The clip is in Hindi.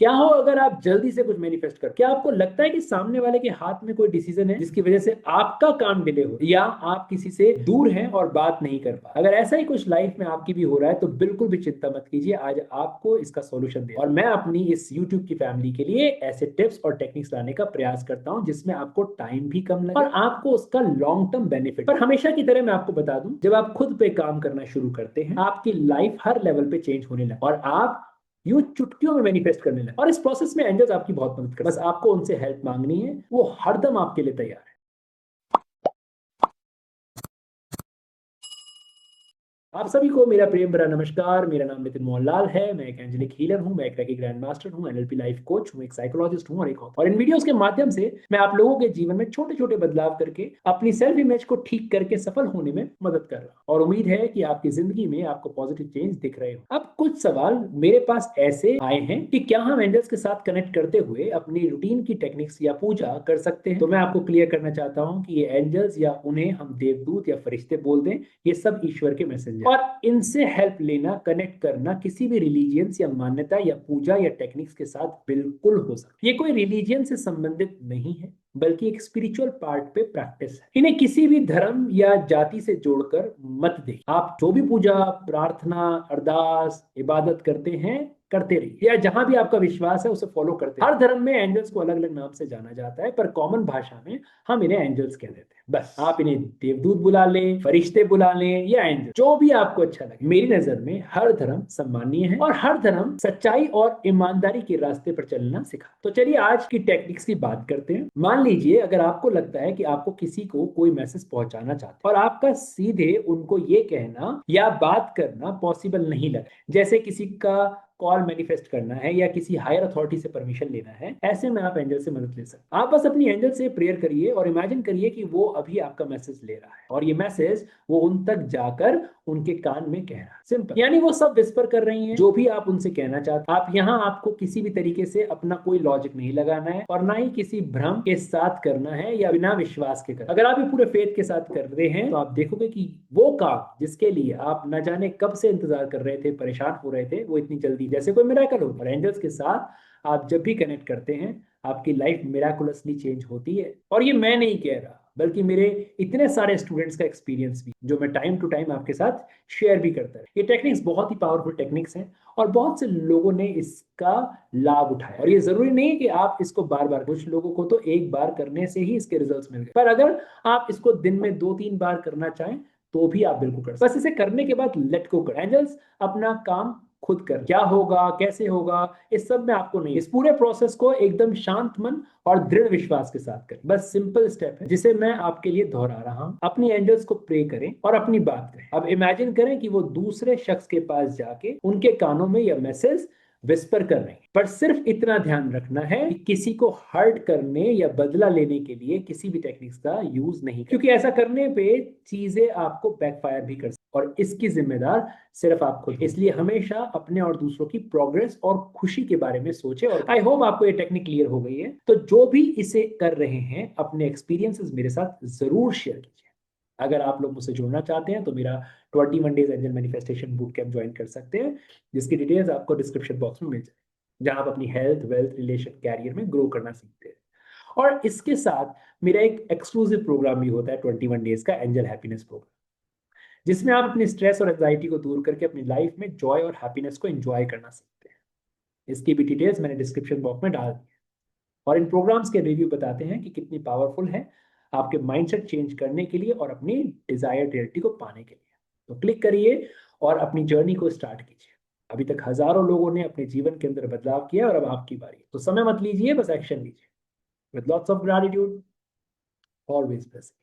क्या हो अगर आप जल्दी से कुछ मैनिफेस्ट कर, क्या आपको लगता है कि सामने वाले के हाथ में कोई डिसीजन है जिसकी वजह से आपका काम डिले हो, या आप किसी से दूर हैं और बात नहीं कर पा? अगर ऐसा ही कुछ लाइफ में आपकी भी हो रहा है तो बिल्कुल भी चिंता मत कीजिए, आज आपको इसका सॉल्यूशन दे और मैं अपनी इस यूट्यूब की फैमिली के लिए ऐसे टिप्स और टेक्निक्स लाने का प्रयास करता हूं जिसमें आपको टाइम भी कम लगे और आपको उसका लॉन्ग टर्म बेनिफिट। पर हमेशा की तरह मैं आपको बता दूं, जब आप खुद पे काम करना शुरू करते हैं आपकी लाइफ हर लेवल पे चेंज होने लगे और आप यूं चुटकियों में मैनिफेस्ट करने लगे। और इस प्रोसेस में एंजल्स आपकी बहुत मदद कर, बस आपको उनसे हेल्प मांगनी है, वो हरदम आपके लिए तैयार है। आप सभी को मेरा प्रेम भरा नमस्कार। मेरा नाम नितिन मोहनलाल है। मैं एक एंजेलिक हीलर हूं, मैं एक रेकी ग्रैंड मास्टर हूं, एनएलपी लाइफ कोच हूं, एक साइकोलॉजिस्ट हूं और एक author। और इन वीडियोस के माध्यम से मैं आप लोगों के जीवन में छोटे छोटे बदलाव करके अपनी सेल्फ इमेज को ठीक करके सफल होने में मदद कर रहा हूं और उम्मीद है कि आपकी जिंदगी में आपको पॉजिटिव चेंज दिख रहे हो। अब कुछ सवाल मेरे पास ऐसे आए हैं कि क्या हम एंजल्स के साथ कनेक्ट करते हुए अपनी रूटीन की टेक्निक्स या पूजा कर सकते हैं? तो मैं आपको क्लियर करना चाहता हूं कि ये एंजल्स या उन्हें हम देवदूत या फरिश्ते बोल दें, ये सब ईश्वर के मैसेंजर और इनसे हेल्प लेना, कनेक्ट करना किसी भी रिलीजियंस या मान्यता या पूजा या टेक्निक्स के साथ बिल्कुल हो सकता है। ये कोई रिलीजियन से संबंधित नहीं है बल्कि एक स्पिरिचुअल पार्ट पे प्रैक्टिस है। इन्हें किसी भी धर्म या जाति से जोड़कर मत दें। आप जो भी पूजा, प्रार्थना, अरदास, इबादत करते हैं करते रहिए, या जहां भी आपका विश्वास है उसे फॉलो करते रहिए। हर धर्म में एंजल्स को अलग अलग नाम से जाना जाता है, पर कॉमन भाषा में हम इन्हें एंजल्स कह देते हैं। बस आप इन्हें देवदूत बुला लें, फरिश्ते बुला लें या एंजल, जो भी आपको अच्छा लगे। मेरी नजर में हर धर्म सम्मानीय है और हर धर्म सच्चाई और ईमानदारी के रास्ते पर चलना सिखा। तो चलिए आज की टेक्निक्स की बात करते हैं। मान लीजिए अगर आपको लगता है कि आपको किसी को कोई मैसेज पहुंचाना चाहते हैं और आपका सीधे उनको ये कहना या बात करना पॉसिबल नहीं लगा, जैसे किसी का कॉल मैनिफेस्ट करना है या किसी हायर अथॉरिटी से परमिशन लेना है, ऐसे में आप एंजल से मदद ले सकते हैं। आप बस अपनी एंजल से प्रेयर करिए और इमेजिन करिए कि वो अभी आपका मैसेज ले रहा है और ये मैसेज वो उन तक जाकर उनके कान में कह रहा है। सिंपल, यानी वो सब विस्पर कर रही हैं जो भी आप उनसे कहना चाहते हैं। आप यहाँ आपको किसी भी तरीके से अपना कोई लॉजिक नहीं लगाना है और ना ही किसी भ्रम के साथ करना है या बिना विश्वास के करना। अगर आप ये पूरे फेथ के साथ कर रहे हैं तो आप देखोगे कि वो काम जिसके लिए आप न जाने कब से इंतजार कर रहे थे, परेशान हो रहे थे, वो इतनी जल्दी जैसे कोई मिरेकल हो। और एंजल्स के साथ आप जब भी कनेक्ट करते हैं आपकी लाइफ मिराकुलसली चेंज होती है। और ये मैं नहीं कह रहा बल्कि मेरे इतने सारे स्टूडेंट्स का एक्सपीरियंस भी, जो मैं टाइम टू टाइम आपके साथ शेयर भी करता है। ये टेक्निक्स बहुत ही पावरफुल टेक्निक्स हैं और बहुत से लोगों ने इसका लाभ उठाया। और ये जरूरी नहीं है कि आप इसको बार बार, कुछ लोगों को तो एक बार करने से ही इसके रिजल्ट्स मिल गए, पर अगर आप इसको दिन में 2-3 बार करना चाहें तो भी आप बिल्कुल कर सकते। बस इसे करने के बाद लेट गो कर। एंजल्स अपना काम खुद कर, क्या होगा कैसे होगा इस सब में आपको नहीं। इस पूरे प्रोसेस को एकदम शांत मन और दृढ़ विश्वास के साथ करें। बस सिंपल स्टेप है जिसे मैं आपके लिए दोहरा रहा हूं। अपनी एंजल्स को प्रे करें और अपनी बात करें। अब इमेजिन करें कि वो दूसरे शख्स के पास जाके उनके कानों में यह मैसेज विस्पर कर रहे हैं, पर सिर्फ इतना ध्यान रखना है कि किसी को हर्ट करने या बदला लेने के लिए किसी भी टेक्निक्स का यूज नहीं, क्योंकि ऐसा करने पे चीजें आपको बैकफायर भी कर सकती और इसकी जिम्मेदार सिर्फ आप खुद। इसलिए हमेशा अपने और दूसरों की प्रोग्रेस और खुशी के बारे में सोचें। और आई होप आपको ये टेक्निक क्लियर हो गई है। तो जो भी इसे कर रहे हैं अपने एक्सपीरियंसेस मेरे साथ जरूर शेयर कीजिए। अगर आप लोग मुझसे जुड़ना चाहते हैं तो मेरा 21 days angel manifestation boot camp join कर सकते हैं, जिसकी डिटेल्स आपको डिस्क्रिप्शन बॉक्स में मिल जाए, जहां आप अपनी हेल्थ, वेल्थ, रिलेशन, कैरियर में ग्रो करना सीखते हैं। और इसके साथ मेरा एक एक्सक्लूसिव प्रोग्राम भी होता है 21 डेज का एंजल हैप्पीनेस प्रोग्राम, जिसमें आप अपनी स्ट्रेस और एंजाइटी को दूर करके अपनी लाइफ में जॉय और हैप्पीनेस को एंजॉय करना सीखते हैं। इसकी भी डिटेल्स मैंने डिस्क्रिप्शन बॉक्स में डाल दी है। और इन प्रोग्राम्स के रिव्यू बताते हैं कि कितनी पावरफुल है आपके माइंडसेट चेंज करने के लिए और अपनी डिजायर्ड रियलिटी को पाने के लिए। तो क्लिक करिए और अपनी जर्नी को स्टार्ट कीजिए। अभी तक हजारों लोगों ने अपने जीवन के अंदर बदलाव किया और अब आपकी बारी है। तो समय मत लीजिए, बस एक्शन लीजिए। With lots of gratitude, always present.